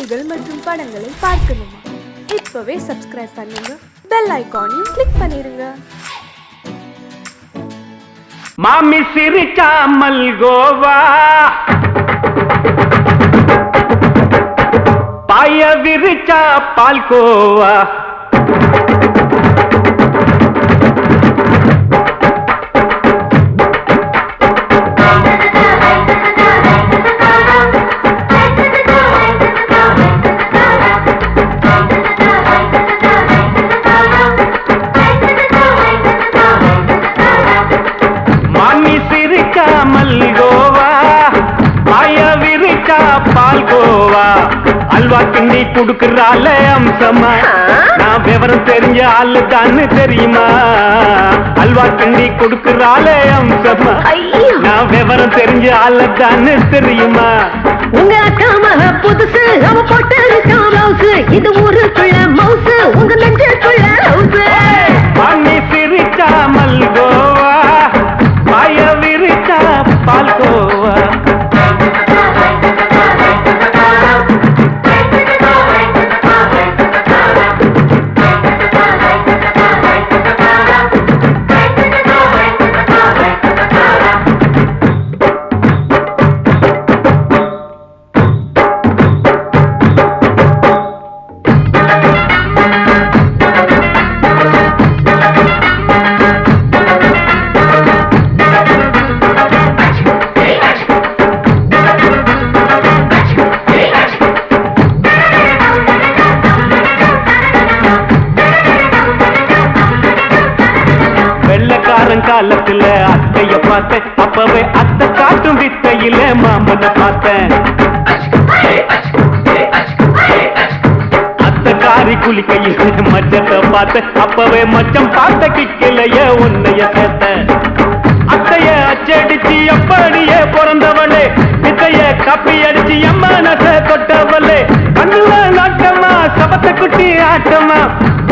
செய்திகள் மற்றும் படங்களை பார்க்கணுமா? இப்பவே சப்ஸ்கிரைப் பண்ணுங்க, பெல் ஐகானையும் கிளிக் பண்ணிருங்க. மாமி சிரிச்சா மல்கோவா, பாய விரிச்சா பால்கோவா, பால்கோவா அல்வா கிண்டி குடுக்கறால அம்சமா, நான் விவரம் தெரிஞ்ச ஆளு தான்னு தெரியுமா? அல்வா கிண்டி குடுக்கறால அம்சமா, நான் விவரம் தெரிஞ்ச ஆளு தான்னு தெரியுமா? உங்க அக்கா மக புதுசு, அவ போட்டு ப்ளவுஸ், இது ஊருக்குள்ள மவுசு, உங்க நெஞ்சுக்குள்ள ஹவுஸ். பண்ணி சிரிச்சா மல்கோவா, பாய விரிச்சா பால்கோவா. காலத்துல அத்தைய பார்த்தேன், அப்பவே அத்தை காட்டும் வித்தையில மாமனை பார்த்தேன். அத்தை காரி குளிக்கையில மச்சத்தை பார்த்தேன், அப்பவே மச்சம் பார்த்த கிக்கலைய உன்னைய சேர்த்த. அத்தைய அச்சடிச்சு அப்படியே பிறந்தவளே, வித்தைய கப்பி அடிச்சு எம்மனச தொட்டவளே. கண்ணுல நாட்டமா, சபத்தை குட்டி ஆட்டமா,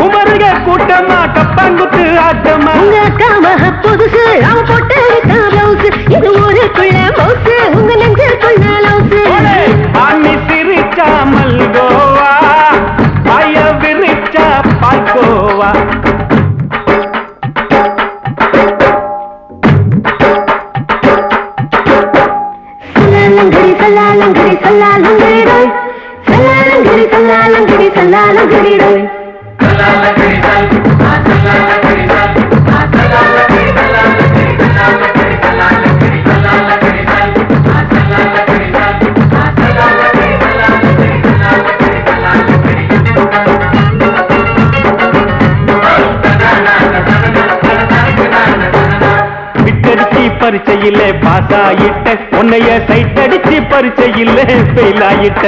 உமருக கூட்டமா, கப்பாங்குத்து ஆட்டமா. உங்க அக்கா மக புதுசு, அவ போட்டு ப்ளவுஸ், இது ஊருக்குள்ள மவுசு, உங்க நெஞ்சுக்குள்ள லவுஸ். ஆமி சிரிச்சா மல்கோவா, பாய விரிச்சா பால்கோவா. சல்லாலங்கடி சல்லாலங்கடி சல்லாலங்கடி ரோய், சல்லாலங்கடி சல்லாலங்கடி சல்லாலங்கடி ரோய். விட்டடிச்சு பரிச்சையில பாஸ் ஆயிட்ட, உன்னைய சைட் அடிச்சு பரிச்சையில ஃபெயில் ஆயிட்ட.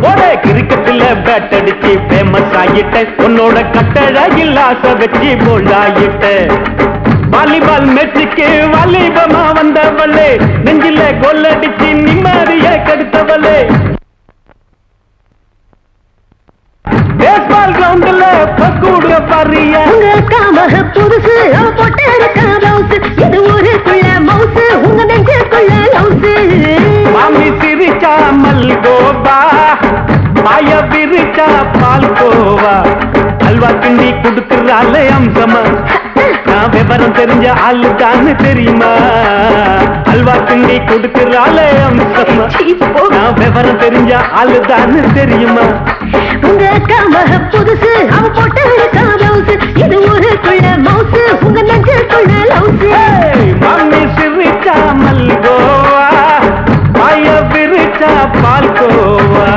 ஒரே கிரிக்கெட்ல பேட் அடிச்சு ஃபேமஸ் ஆயிட்ட, உன்னோட கட்டழகில் ஆசை வச்சு போல்ட் ஆயிட்ட. வாலிபால் மேட்சுக்கு வாலிபமா வந்தவளே, நெஞ்சில கோல் அடிச்சு நிம்மதிய கெடுத்தவளே. பேஸ்பால் கிரவுண்ட்ல பக்கூட பாரியா. உங்க அக்கா மக புதுசு, அவ போட்டு ப்ளவுஸ், இது ஊருக்குள்ள மவுசு, உங்க நெஞ்சுக்குள்ள லவுஸ். மாமி சிரிச்சா மல்கோவா, பாய விரிச்சா பால்கோவா. அல்வா கிண்டி குடுக்கறால அம்சமா, நான் விவரம் தெரிஞ்ச ஆளு தான்னு தெரியுமா? அல்வா கிண்டி குடுக்கறால அம்சமா, நான் விவரம் தெரிஞ்ச ஆளு தான்னு தெரியுமா? உங்க அக்கா மக புதுசு, அவ போட்டு ப்ளவுஸ், இது ஊருக்குள்ள மவுசு, உங்க நெஞ்சுக்குள்ள லவுஸ். மாமி சிரிச்சா மல்கோவா, பாய விரிச்சா பால்கோவா.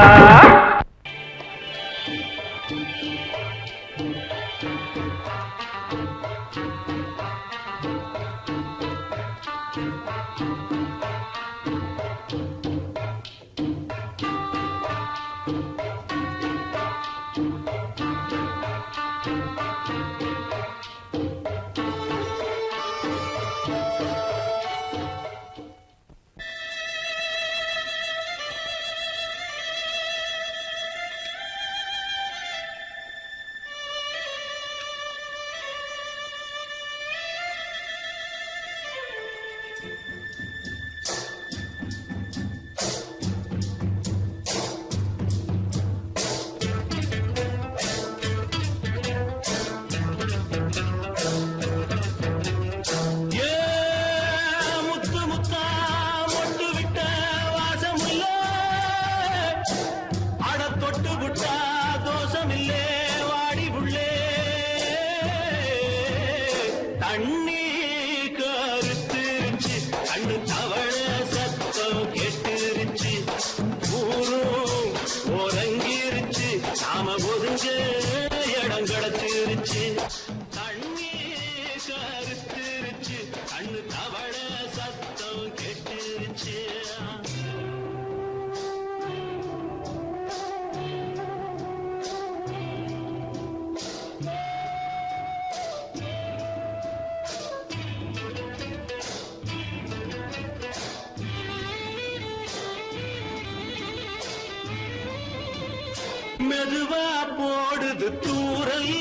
மெதுவா போடுது தூரல்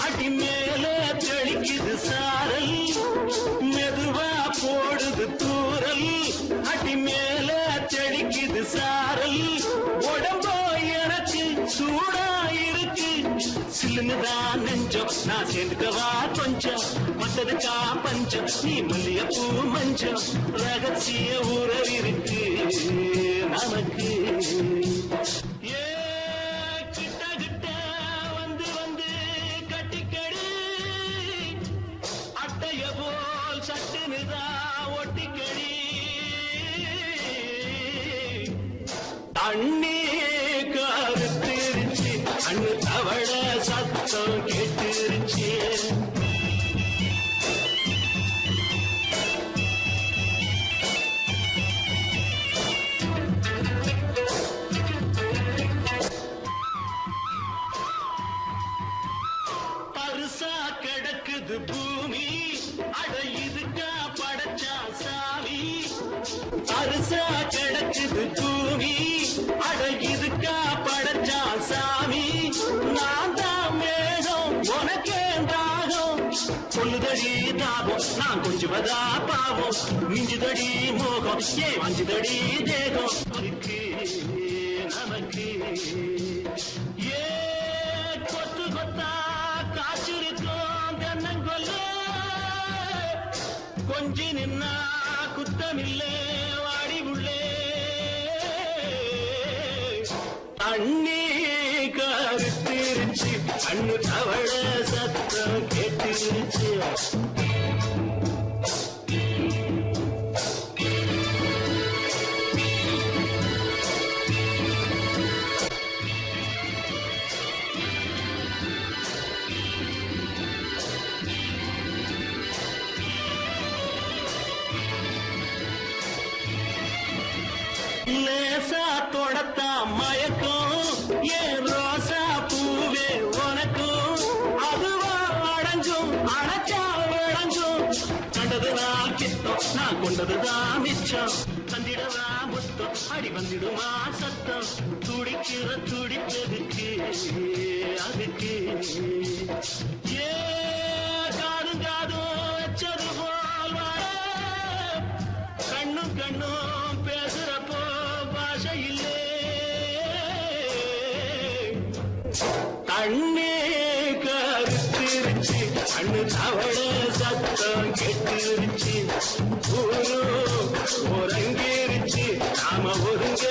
அடி மேல தெளிக்குது சாரல் மெதுவா போடுது தூரல் அடி மேல தெளிக்குது சாரல் உடம்போ எனக்கு சூடா இருக்கு சில்லுன்னுதான் நெஞ்சம் நான் சேர்ந்துக்கவா கொஞ்சம் மத்ததுக்கா பஞ்சம் நீ மல்லியப்பூ மஞ்சம் ரகசிய உறவிருக்கு நமக்கு அண்ணே கருத்திருச்சு அண்ணு தவள சத்தம் கேட்டுருச்சு பரிசா கிடக்குது பூமி அட இதுக்கா படைச்சா சாமி பரிசா கிடக்குது பூமி அட இதுக்கா படைச்சா சாமி நான் தான் மேகம் உனக்கே தாகம் சொல்லுதடி தாபம் நான் கொஞ்சுவதா பாவம் மிஞ்சுதடி மோகம் ஏன் வஞ்சுதடி தேகம் இருக்கு நமக்கு ஏ கொத்து கொத்தா காய்ச்சிருக்கோம் தென்னங்கொல்ல கொஞ்சி நின்னா குத்தமில்லே வாடி உள்ளே அண்ணே கருத்திருச்சு அண்ணு தவள சத்தம் கேட்டுருச்சு லேசா தொடத்தா மயக்கும் ஏன் ரோசா பூவே உனக்கும் அதுவா அடங்கும் அடைச்சா விளங்கும் கண்டதுதான் கித்தம் நான் கொண்டதுதான் மிச்சம் தந்திடவா முத்தம் அடி வந்திடுமா சத்தம் துடிக்கிற துடிப்பதுக்கு அதுக்கு ஏ காதும் காதும் வச்சது போல் வர கண்ணும் கண்ணும் பேசுறப்போ பாஷை இல்லே கண்ணே கருத்திருச்சு கண்ணு தவள சத்தம் கெட்டுருச்சு ஊரு ஒருங்கிருச்சு நாம ஒருங்க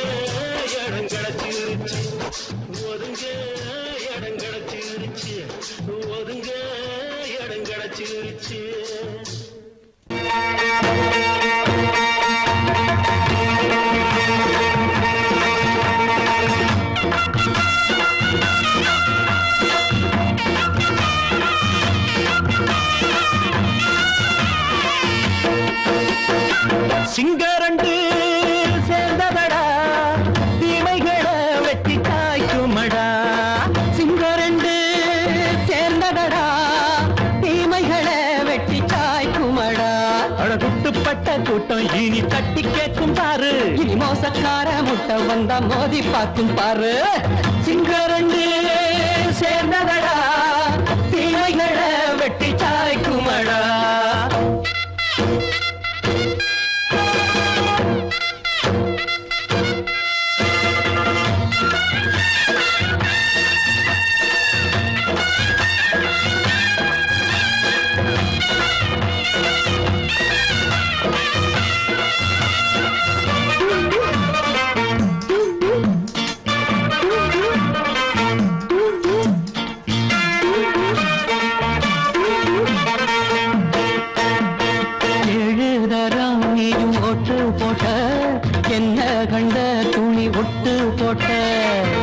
இடம் கிடைச்சிருச்சு ஒருங்க இடம் கிடைச்சிருச்சு ஒருங்க இடம் கிடைச்சிருச்சு சிங்கரண்டு சேர்ந்ததடா தீமைகளை வெட்டி காய்க்குமடா சிங்கரண்டு சேர்ந்ததடா தீமைகளை வெட்டி காய்க்குமடா அழகுட்டுப்பட்ட கூட்டம் இனி தட்டி கேட்கும் பாரு இனி மோசக்கார முட்டை வந்தா மோதி பார்க்கும் பாரு சிங்கரண்டு சேர்ந்ததடா தீமைகளை வெட்டி காய்க்குமடா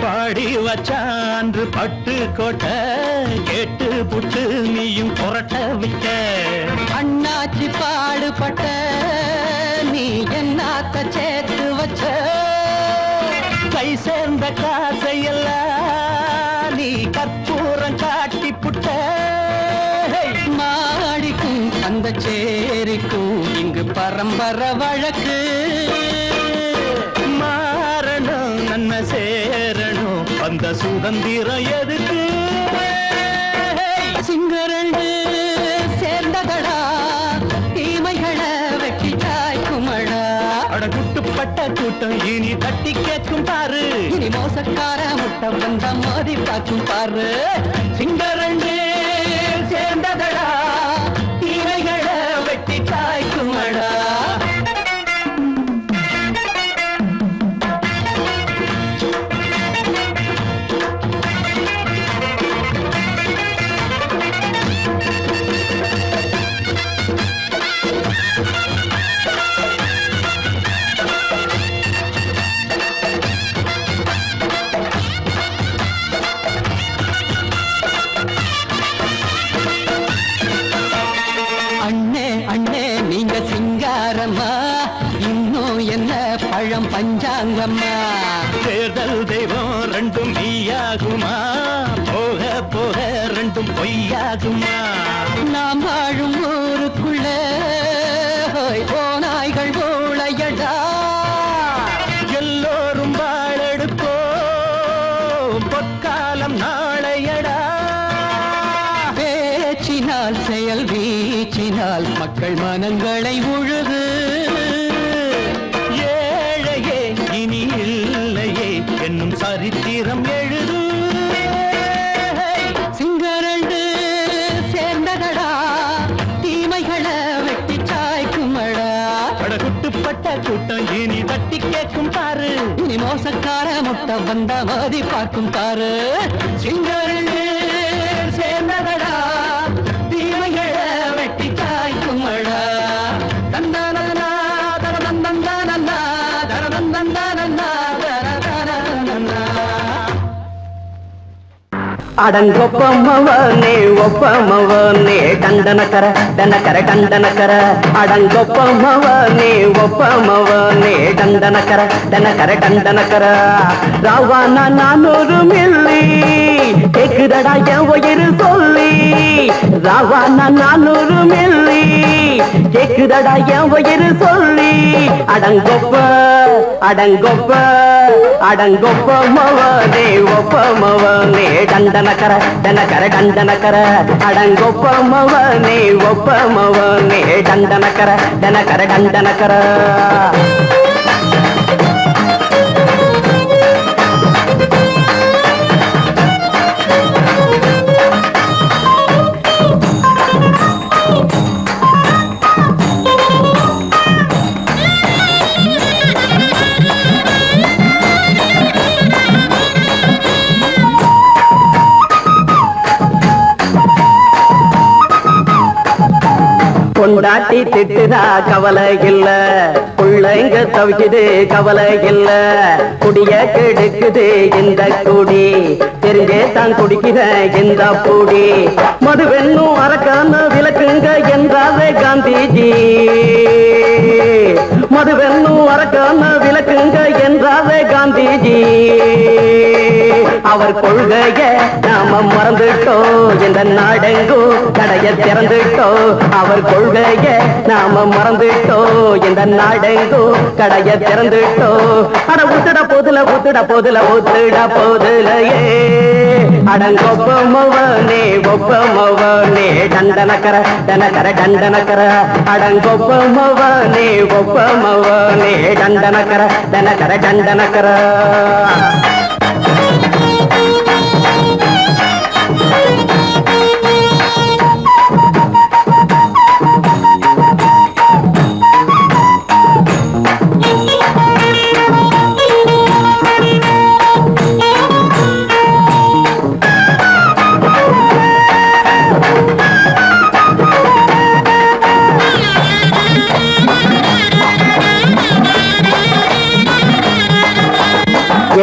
பாடி வச்சான்று பட்டு கோட்டை கேட்டு புட்டு நீயும் புரட்ட விட்ட அண்ணாச்சி பாடுபட்ட நீ என்னாத்த சேர்த்து வச்ச கை சேர்ந்த காசையெல்லாம் நீ கற்பூரம் காட்டி புட்ட மாடிக்கும் அந்த சேரிக்கும் இங்கு பரம்பரை வழக்கு மாறணும் நன்மை சேரணும் அந்த சுதந்திரம் எதுக்கு சிங்கரண்டு சேர்ந்ததடா தீமைகளை வெட்டி தாய்க்குமடா அடகுட்டுப்பட்ட கூட்டம் இனி தட்டி கேட்கும் பாரு இனி மோசக்கார முட்டை வந்த மோதி பார்க்கும் பாரு சிங்கரண்டு சேர்ந்ததடா தீமைகளை வெட்டி தாய்க்குமடா பழம் பஞ்சாங்கம்மா தேர்தல் தெய்வம் ரெண்டும் மெய்யாகுமா போக போக ரெண்டும் பொய்யாகுமா நாம் வாழும் ஊருக்குள்ள போனாய்கள் ஊழையடா எல்லோரும் வாழெடுப்போ பொற்காலம் நாளையடா பேச்சினால் செயல் வீச்சினால் மக்கள் மனங்களை உழுது என்னும் சரித்திரம் எழுது சிங்கரண்டு சேர்ந்ததடா தீமைகளை வெட்டி சாய்க்குமடா அடகுட்டுப்பட்ட கூட்டம் இனி தட்டி கேட்கும் பாரு இனி மோசக்கார முட்டை வந்த மோதி பார்க்கும் பாரு சிங்கரண்டு சேர்ந்ததடா தீமைகளை வெட்டி சாய்க்குமடா தந்தானா தரதந்தந்தானா தரதந்தந்தானா அடங்கொப்பமவனே ஒப்பமவனே டண்டனக்கர டனக்கர டண்டனக்கர அடங்கொப்பமவனே ஒப்பமவனே டண்டனக்கர டனக்கர டண்டனக்கர ராவானா 400 மில்லி கேக்குதடா என் உயிர் சொல்லி ராவானா 400 மில்லி கேக்குதடா என் உயிர் சொல்லி அடங்கொப்ப அடங்கொப்ப அடங்கொப்பமவனே ஒப்பமவனே டண்டனக்கர டனக்கர டண்டனக்கர அடங்கொப்பமவனே ஒப்பமவனே டண்டனக்கர டனக்கர டண்டனக்கர பொண்டாட்டி திட்டுதா கவலை இல்ல புள்ளைங்க தவிக்குது கவலை இல்ல குடிய கெடுக்குது இந்த குடி தெரிஞ்சே தான் குடிக்கிற இந்த பூடி மதுவென்னும் அரக்கான விளக்குங்க என்றாரே காந்திஜி மதுவென்னும் அரக்கான விளக்குங்க என்றாரே காந்திஜி அவர் கொள்கைய நாம மறந்துட்டோம் இந்த நாடெங்கும் கடைய திறந்துட்டோம் அவர் கொள்கைய நாம மறந்துட்டோம் இந்த நாடெங்கும் கடைய திறந்துட்டோம் அட ஊத்துட போதுல ஊத்துட போதுல ஊத்துட போதுலையே அடங்கொப்பமவனே ஒப்பமவனே டண்டனக்கர டனக்கர டண்டனக்கர அடங்கொப்பமவனே ஒப்பமவனே டண்டனக்கர டனக்கர டண்டனக்கர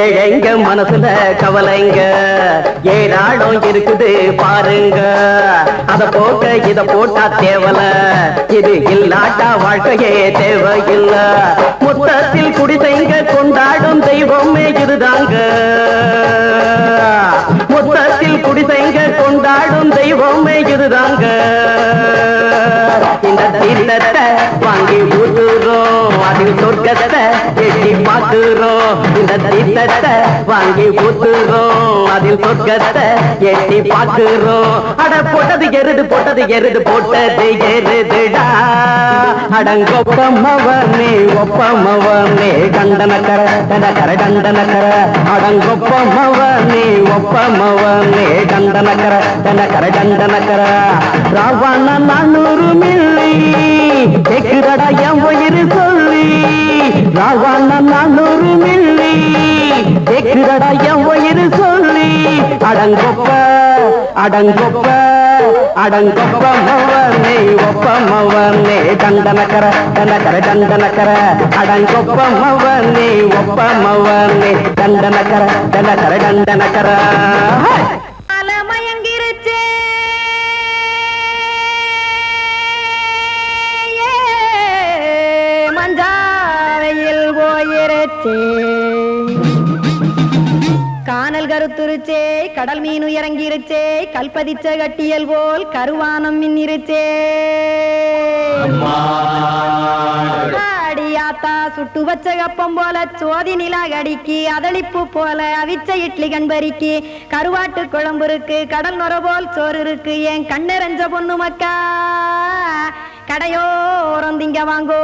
ஏழைங்க மனசுல கவலைங்க ஏராளம் இருக்குது பாருங்க அத போக்க இத போட்டா தேவல இது இல்லாட்டா வாழ்க்கையே தேவையில்ல மொத்தத்தில் குடிசைங்க கொண்டாடும் தெய்வமே இதுதாங்க மொத்தத்தில் குடிசைங்க கொண்டாடும் தெய்வமே இதுதாங்க இந்த தீர்த்தத்தை வாங்கி ஊத்துறோம் அதில் சொர்க்கத்தை எட்டி பார்க்கிறோம் இந்த தீர்த்தத்தை வாங்கி ஊத்துறோம் அதில் சொர்க்கத்தை எட்டி பார்க்கிறோம் அட போட்டது எருது போட்டது எருதுடா அடங்கொப்பமவனே ஒப்பமவனே கண்டனக்கர டண்டனக்கர அடங்கொப்பமவனே ஒப்பமவனே டண்டனக்கர டண்டனக்கர ராவண 400 மில்லி கேக்குதடா என் உயிர் சொல்லி ராவண 400 மில்லி கேக்குதடா என் உயிர் சொல்லி அடங்கொப்பமவனே ஒப்பமவனே டண்டனக்கர டண்டனக்கர அடங்கொப்பமவனே ஒப்பமவனே டண்டனக்கர மயங்கிருச்சே மஞ்சாவையில் போயிருச்சே கானல் கருத்துருச்சே கடல் மீன் இறங்கிருச்சே கல்பதிச்ச கட்டியல் போல் கருவானம் மின்னிருச்சே அடியாத்தா சுட்டு வச்ச கப்பம் போல சோதி நிலா கடிக்கு அதளிப்பு போல அவிச்ச இட்லி கண்பறிக்கு கருவாட்டு குழம்பு இருக்கு கடல் நுர போல் சோறு இருக்கு என் கண்ணெரஞ்ச பொண்ணு மக்கா கடையோரம் திங்க வாங்கோ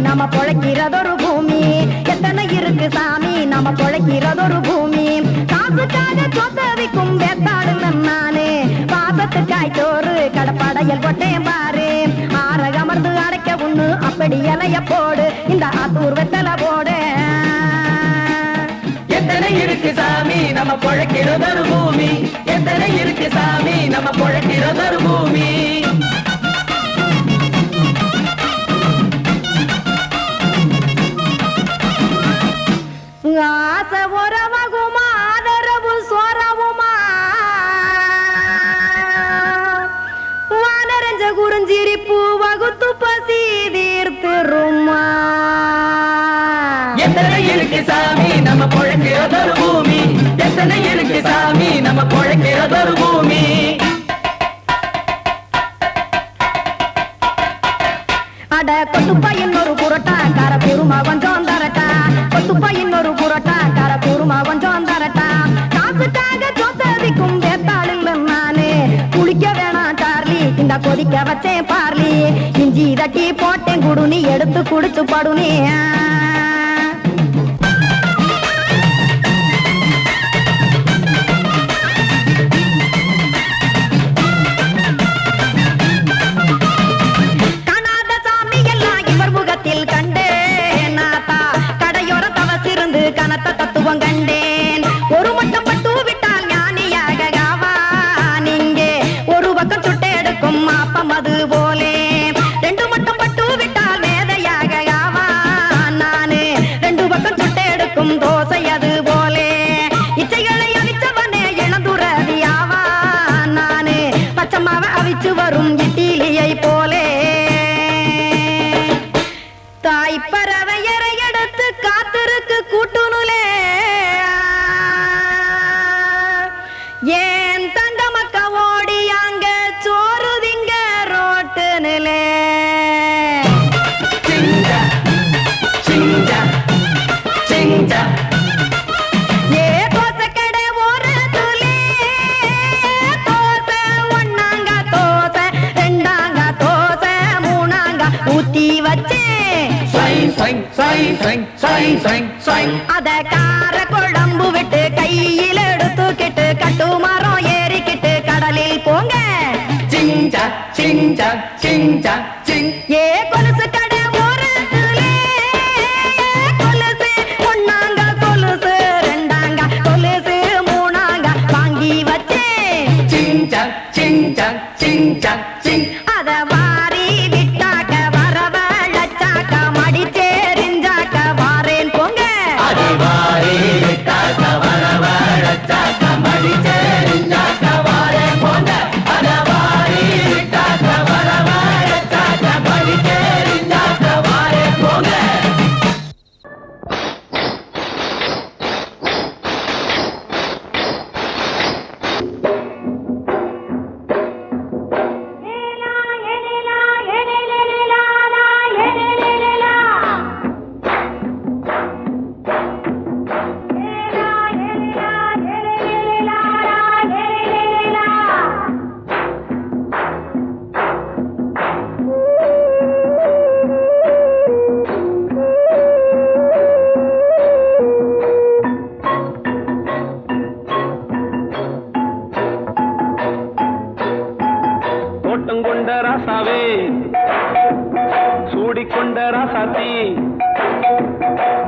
நம்ம பொழைக்கிறதொரு பூமி எத்தனை இருக்கு சாமி நம்ம பொழைக்கிறதொரு பூமி காசுக்காக சொத்தவிக்கும் வேத்தாடுல நானே பாசத்துக்காய் சோறு கடப்படையல் போட்டேன் பாரு ஆரகமர்ந்து அடைக்க ஒண்ணு அப்படி இலைய போடு இந்த ஆத்தூர் வெத்தலை போடு எத்தனை இருக்கு சாமி நம்ம பொழைக்கிறதொரு பூமி எத்தனை இருக்கு சாமி நம்ம பொழைக்கிறதொரு பூமி ஆசை உறவகுமா ஆதரவு சோறவுமா வானரஞ்ச குறிஞ்சிரிப்பு வகுத்து பசி தீர்த்துருமா எத்தனை இருக்கு சாமி நம்ம பொழைக்கிறதொரு பூமி எத்தனை இருக்கு சாமி நம்ம பொழைக்கிறதொரு பூமி அட கொத்துப்பா இன்னொரு புரோட்டா கார பெருமா கொஞ்சம் தரட்டா கொத்துப்பா இன்னொரு புரோட்டா கார பெருமா கொஞ்சம் தரட்டா காசுக்காக சொத்ததிக்கும் வேத்தாளில் நானே குளிக்க வேணாம் சார்லி இந்த கொதிக்க வச்சேன் பார்லி இஞ்சி தட்டி போட்டேன் குடுனி எடுத்து குடிச்சு படுனி கனத்த தத்துவம் கண்டேன் ஒரு மட்டும் பட்டு விட்டால் ஞானியாக நீங்கே ஒரு பக்கம் சுட்டு எடுக்கும் மாப்பம் அது போலே ரெண்டு மட்டும் பட்டு விட்டால் மேதையாக நானு ரெண்டு பக்கம் சுட்டு எடுக்கும் தோசை அது போலே இச்சைகளை அவிச்சவனே இளந்துறவி நானு பச்சமாவ அவிச்சு வரும் இட்டிலியை போலே தாய்ப்பறவையரை எடுத்து காத்திருக்கு கூட்டுனுலே ஏன் தங்க மக்க ஓடி அங்க சோறுதிங்க ரோட்டு நிலே ஏ தோசைக்கடை ஓரத்துலே தோசை ஒன்னாங்க தோசை ரெண்டாங்க தோசை மூணாங்க ஊத்தி வச்சே அத கார குழம்பு விட்டு கையில் எடுத்துக்கிட்டு கட்டு மரம் ஏறிக்கிட்டு கடலில் போங்க ஏ கொலுசு கடை ஓரத்துலே கொலுசு ஒன்னாங்க கொலுசு ரெண்டாங்க கொலுசு மூணாங்க வாங்கி வச்சே அத வாரி விட்டாக்க வரவழைச்சாக்க மடிச்சேரிஞ்சாக்க வாரேன் போங்க தோட்டம் கொண்ட ராசாவே சூடிக்கொண்ட ராசாத்தி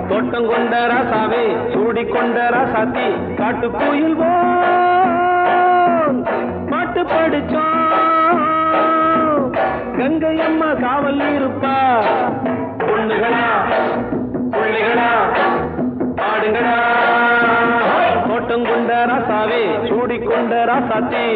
தோட்டம் கொண்ட ராசாவே சூடிக்கொண்ட ராசாத்தி காட்டு கோயில் மாட்டு படிச்சோம் கங்கை அம்மா காவல் இருப்பா பொண்ணுகளா பிள்ளைகளா ஆடுங்களா தோட்டம் கொண்ட ராசாவே சூடிக்கொண்ட ராசாத்தி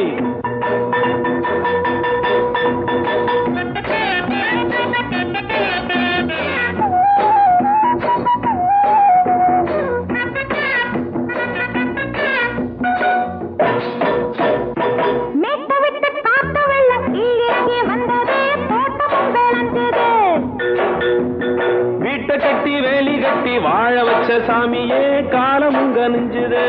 வீட்டை கட்டி வேலி கட்டி வாழ வச்ச சாமியே காலமுங்க நெஞ்சுது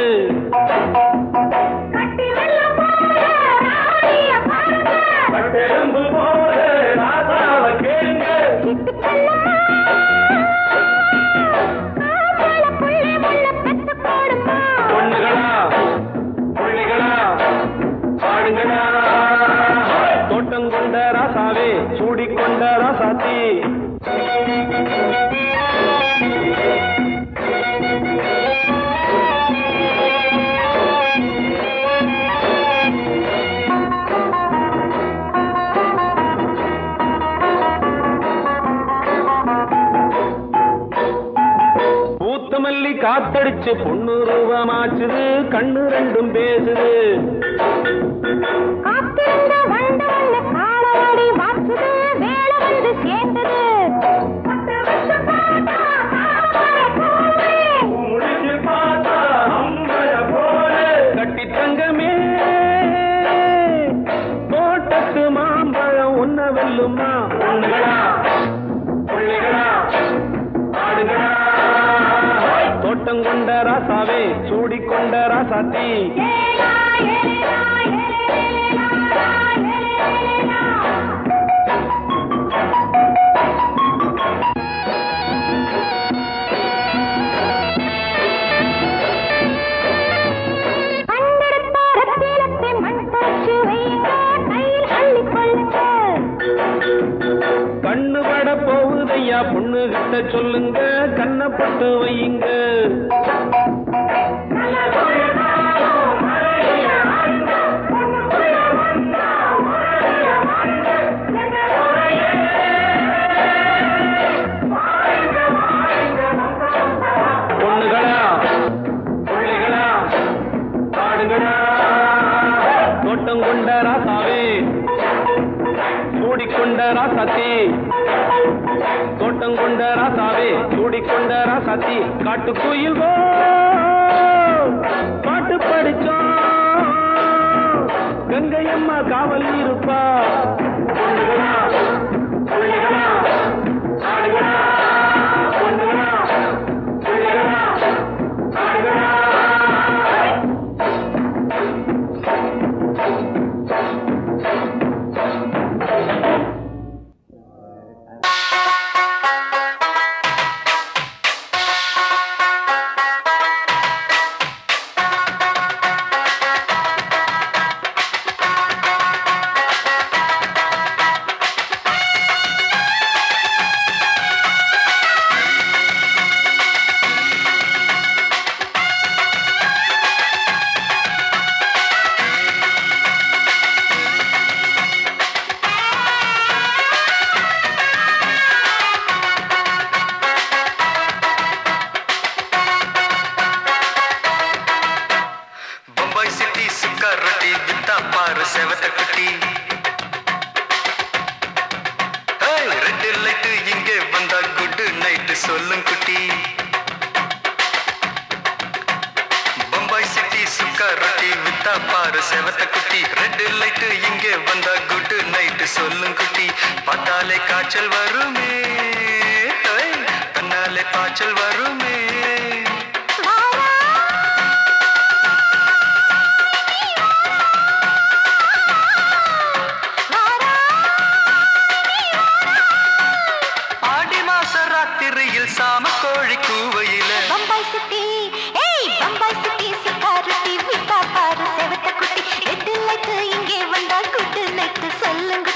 பொண்ணுகளா பிள்ளைகளா பாடுங்களா தோட்டம் கொண்ட ராசாவே சூடிக்கொண்ட ராசாத்தி பூத்தமல்லி காத்தடிச்சு பொண்ணு ரூபமாச்சுது கண்ணு ரெண்டும் பேசுது கட்டி தங்கமே தோட்டத்து மாம்பழம் உன்ன வெல்லுமா பொண்ணுகளா பிள்ளைகளா ஆடுகளா தோட்டம் கொண்ட ராசாவே சூடிக்கொண்ட ராசாத்தி கண்ணு பட போகுதையா பொண்ணு கிட்ட சொல்லுங்க கண்ணப்பட்டு வையுங்க பொண்ணுகளா பிள்ளைகளா ஆடுகளா தோட்டம் கொண்ட ராசாவே சூடிக்கொண்ட ராசாத்தி தோட்டம் கொண்ட ராசாவே சூடிக்கொண்ட ராசாத்தி காட்டு கோயில் பாட்டு படிச்சோம் கங்கை அம்மா காவல் இருப்பா பொண்ணுகளா பிள்ளைகளா ஆடுகளா பொண்ணுகளா பிள்ளைகளா ஆடுகளா செவத்த குட்டி ரெட் லைட் இங்கே வந்தா குட் நைட் சொல்லும் குட்டி பம்பாய் சிட்டி சுக்கா ரொட்டி வித்தா பாரு செவத்த குட்டி ரெட் லைட் இங்கே வந்தா குட் நைட் சொல்லும் குட்டி பார்த்தாலே காய்ச்சல் வருமே தன்னாலே பாய்ச்சல் வருமே சாம கோழி கூவையில பம்பாய் சிட்டி பம்பாய் சிட்டி சிக்காரத்தி விட்டா பாரு செவத்த குட்டி ரெட் லைட் இங்கே வந்தா குட் நைட் சொல்லுங்க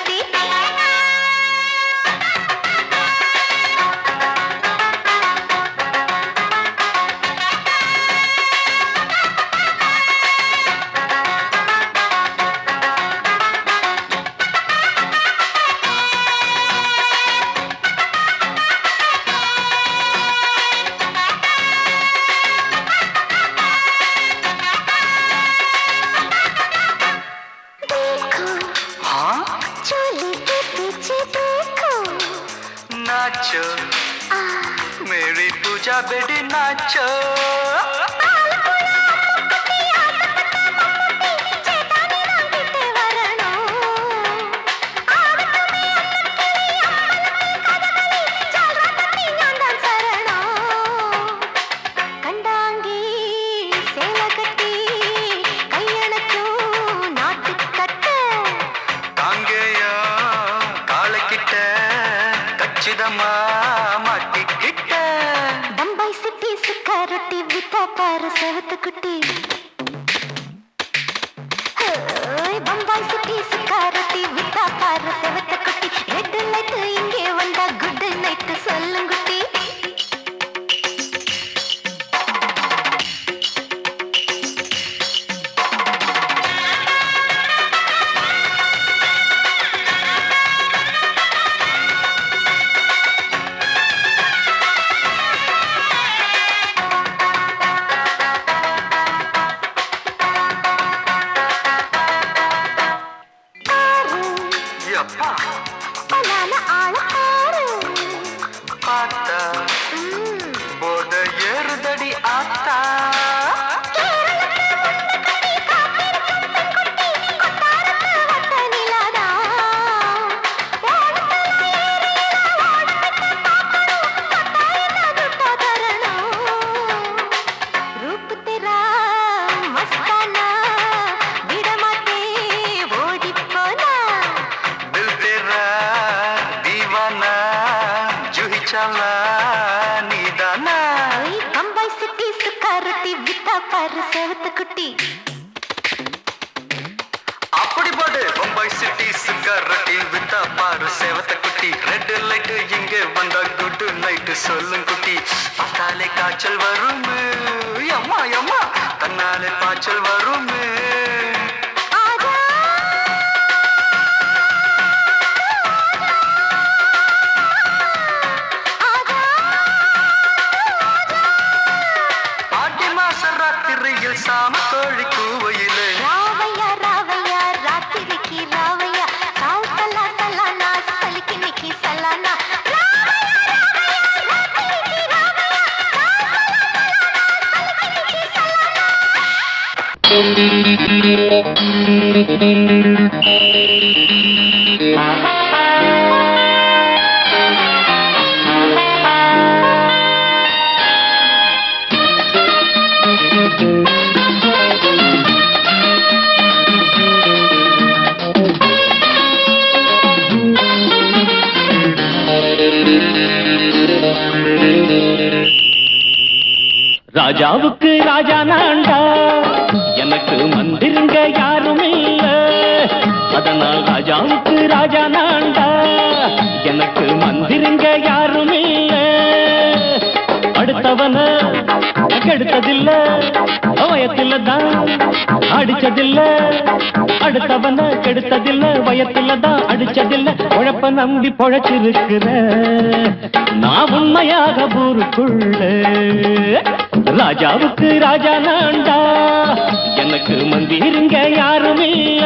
चोली के पीछे देखो नाचो मेरी पूजा बेटी नाचो बम्बई सिटी सुखा रोटी बिता पार सेवत कुटी बम्बई सिटी सुखा रोटी बिता पार सेवत कुटी रेड लाइट इंगे वंदा गुड नाइट सोल्लुंगुटी बम्बई सिटी सुखा रोटी बिता पार सेवत कुटी அப்படி போடு பம்பாய் சிட்டி சிகரெட்டி வித்தா பாரு சேவத்த குட்டி ரெட் லைட் இங்கே வந்தா குட் நைட் சொல்லும் குட்டி பார்த்தாலே காய்ச்சல் வரும் அம்மா அம்மா தன்னாலே பாய்ச்சல் வரும் ஆடி மாச ராத்திரியில் சாம கோழி கூவையிலே ராவையா ராவையா ராத்திரிக்கு ராவையா சாவு சலா சலானா சலிக்கினிக்கு சலானா ராஜாவுக்கு ராஜா நான்டா எனக்கு மந்திருங்க யாரும் இல்ல அதனால் ராஜாவுக்கு ராஜா நான்டா எனக்கு மந்திருங்க யாரும் இல்ல அடுத்தவன கெடுத்ததில்ல வயத்துல தான் அடிச்சதில்ல அடுத்தவன கெடுத்ததில்ல வயத்துல தான் அடிச்சதில்ல உழப்ப நம்பி பொழைச்சிருக்கிற நான் உண்மையாக ஊருக்குள்ள ராஜாவுக்கு ராஜா நான்டா எனக்கு மந்திருங்க யாரும் இல்ல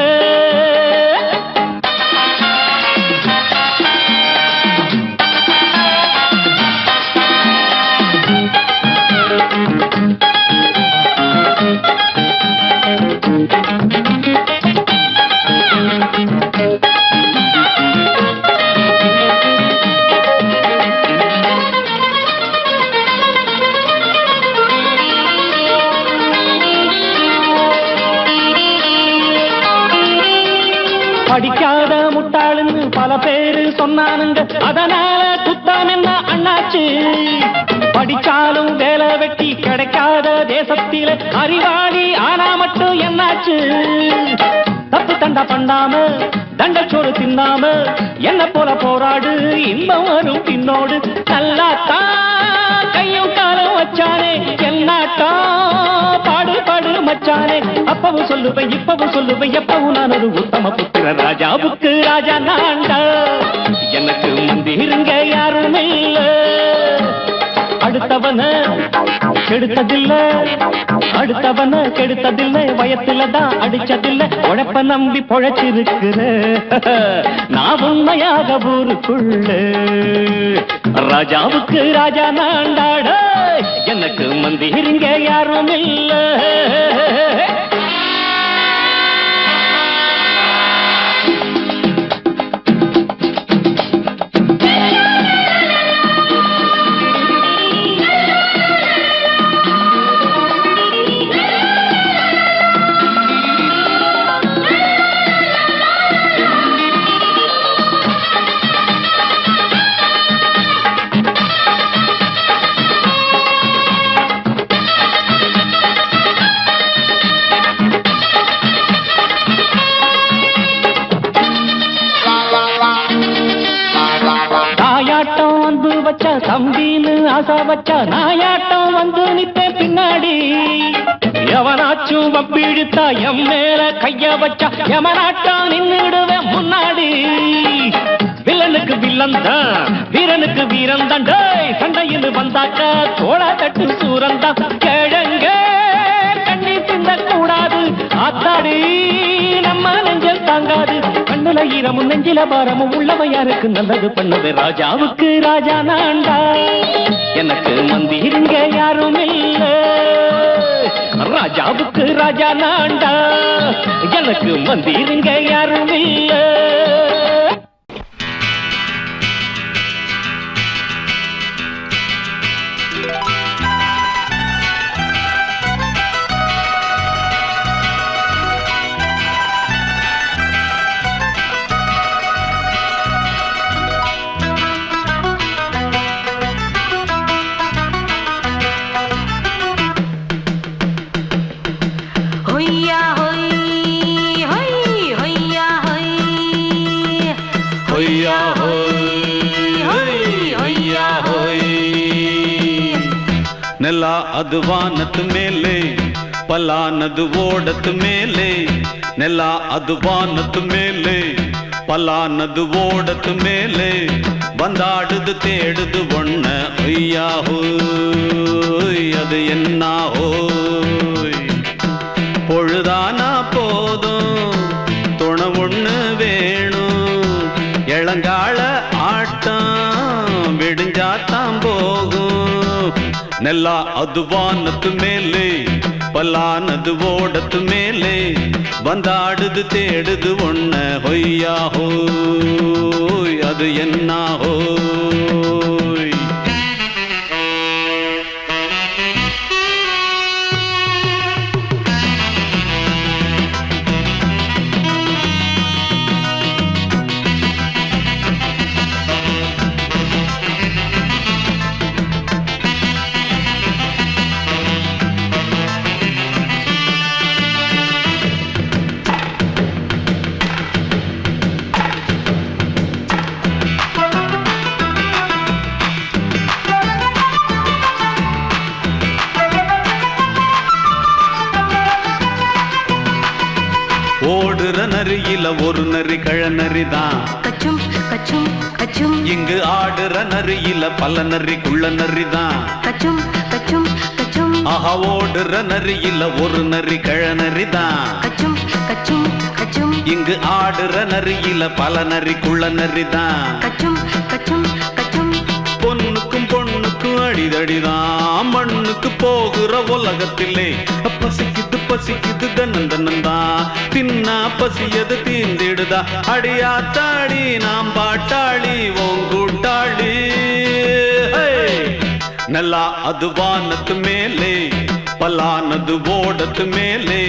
படிக்காத முட்டாளுன்னு பல பேரு சொன்னானுங்க அதனால குத்தம் என்ன அண்ணாச்சு படிச்சாலும் வேலை வெட்டி கிடைக்காத தேசத்தில அறிவாளி ஆனா மட்டும் என்னாச்சு தப்பு தண்டா பண்ணாம தண்டச்சோறு தின்னாம என்ன போல போராடு இன்பம் வரும் பின்னோடு நல்லாத்தான் கையும் காலம் வச்சானே என்னாட்டா பாடு பாடு மச்சானே அப்பவும் சொல்லுவேன் இப்பவும் சொல்லுவேன் எப்பவும் நான் ஒரு உத்தம புத்திர ராஜாவுக்கு ராஜா நான்டா எனக்கு மந்திருங்க யாரும் இல்ல அடுத்தவன கெடுத்ததில்ல அடுத்தவன கெடுத்ததில்ல வயத்துல தான் அடிச்சதில்ல உழைப்ப நம்பி பொழைச்சிருக்கிற நான் உண்மையாக ஊருக்குள்ள ராஜாவுக்கு ராஜா நாண்டாட எனக்கு மந்திரிங்க யாரும் இல்ல தம்பின்னு ஆசா வச்சா நாயாட்டம் வந்து நிப்பேன் பின்னாடி எவனாச்சும் வப்பிழுத்தா எம் மேல கைய வச்சா எவனாட்டம் நின்னுடுவேன் முன்னாடி வில்லனுக்கு வில்லன் தான் வீரனுக்கு வீரன் தான் சண்டையில் வந்தாக்கா தோள தட்டு சூரன் தான் கிழங்க கண்ணி திந்த கூடாது ஆத்தாடி நம்ம நெஞ்சல் தாங்காது கண்ணுல ஈரமும் நெஞ்சில பாரமும் உள்ளவ யாருக்கு நல்லது பண்ணது ராஜாவுக்கு ராஜா நான்டா எனக்கு மந்திருங்க யாரும் இல்ல ராஜாவுக்கு ராஜா நான்டா எனக்கு மந்திருங்க யாரும் இல்ல ನೆಲ ಅದು ವಾನದ ಮೇಲೆ ಪಲಾನದು ಓಡದ ಮೇಲೆ ನೆಲ ಅದು ವಾನದ ಮೇಲೆ ಪಲಾನದು ಓಡದ ಮೇಲೆ ಬಂದಾಡುದು தேடுது ஒண்ண ஐயா ஹோய் அது என்ன ஹோய் பொழுதானா போதும் துணை ஒண்ணு வேணும் இளங்கால ஆட்டம் விடிஞ்சாத்தான் போகும் ನೆಲ ಅದು ವಾನದ ಮೇಲೆ ಪಲಾನದು ಓಡದ ಮೇಲೆ ಬಂದಾಡುದು தேடுது ஒண்ண ಹೊಯ್ಯಾ ಹೋಯ್ ಅದು என்ன ಹೋಯ್ ஓடுற நரியில ஒரு நரி கழநரிதான் கச்சும் கச்சும் கச்சும் இங்கு ஆடுற நரியில பல நரி குள்ள நரிதான் கச்சும் கச்சும் கச்சும் ஆஹா ஓடுற நரியில ஒரு நரி கழநரிதான் கச்சும் கச்சும் கச்சும் இங்கு ஆடுற நரியில பல நரி குள்ள நரிதான் கச்சும் கச்சும் கச்சும் பொண்ணுக்கும் பொண்ணுக்கும் அடிதடிதான் மண்ணுக்கு போகிற உலகத்திலே பசிக்குது பசிக்குது தன்னந்தனந்தா தின்னா பசியது தீந்திடுதா அடியாத்தாடி நாம் பாட்டாளி ஓங்கூட்டாளி ನೆಲ ಅದು ವಾನದ ಮೇಲೆ ಪಲಾನದು ಓಡದ ಮೇಲೆ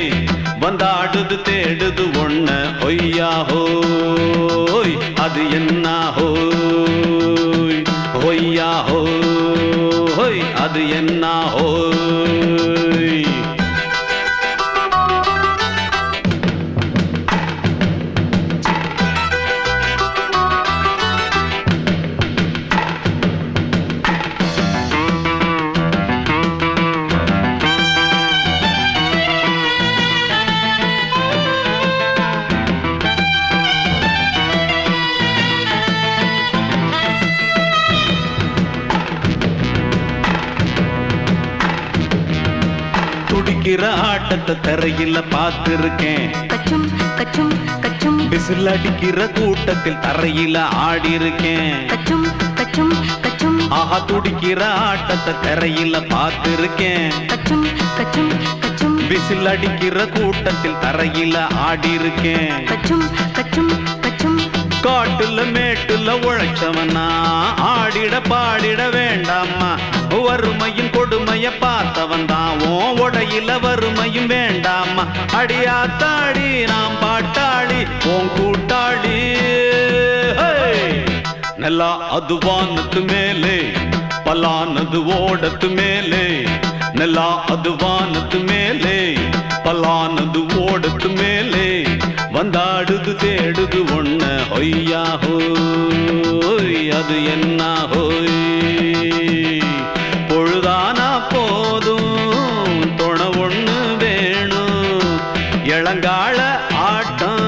ಬಂದಾಡುದು தேடுது ஒண்ண ಹೊಯ್ಯಾ ಹೋಯ್ ಅದು என்ன ಹೋಯ್ ಹೊಯ್ಯಾ ಹೋಯ್ ಅದು என்ன ಹೋಯ್ துடிக்கிற ஆட்டத்தை தரையில பார்த்திருக்கேன். கச்சும் கச்சும் கச்சும் விசில் அடிக்கிற கூட்டத்தில் தரையில ஆடி இருக்கேன். கச்சும் கச்சும் கச்சும் ஆஹா துடிக்கிற ஆட்டத்தை தரையில பார்த்திருக்கேன். கச்சும் கச்சும் கச்சும் விசில் அடிக்கிற கூட்டத்தில் தரையில ஆடி இருக்கேன். கச்சும் கச்சும் கச்சும் காட்டுல மேட்டுல உழைச்சவனா ஆடிட பாடிட வேண்டாமா. வறுமையும் கொடுமைய பார்த்தவன் தான் உன் உடையில வறுமையும் வேண்டாமா. அடியாத்தாடி நாம் பாட்டாளி உன் கூட்டாளி. நெல்லா அது வானத்து மேலே பலானது ஓடத்து மேலே. நெல்லா அது வானத்து மேலே பலானது ஓடத்து மேலே. வந்தாடுது தேடுது ஒண்ண ஒய்யா ஹோய் அது என்ன ஹோய். பொழுதானா போதும் துணை ஒண்ணு வேணும். இளங்கால ஆட்டம்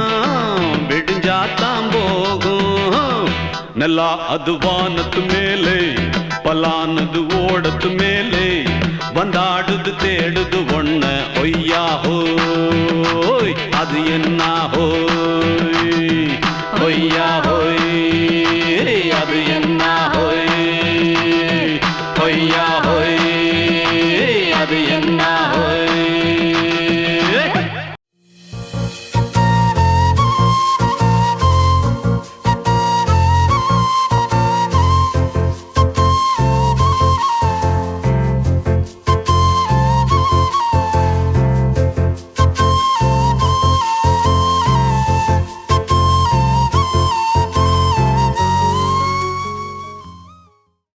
விடிஞ்சாத்தான் போகும். நெல்லா அது வானத்து மேலே பலானது ஓடத்து மேலே. வந்தாடுது தேடுது ஒண்ண ஒய்யா ஹோய் அது என்ன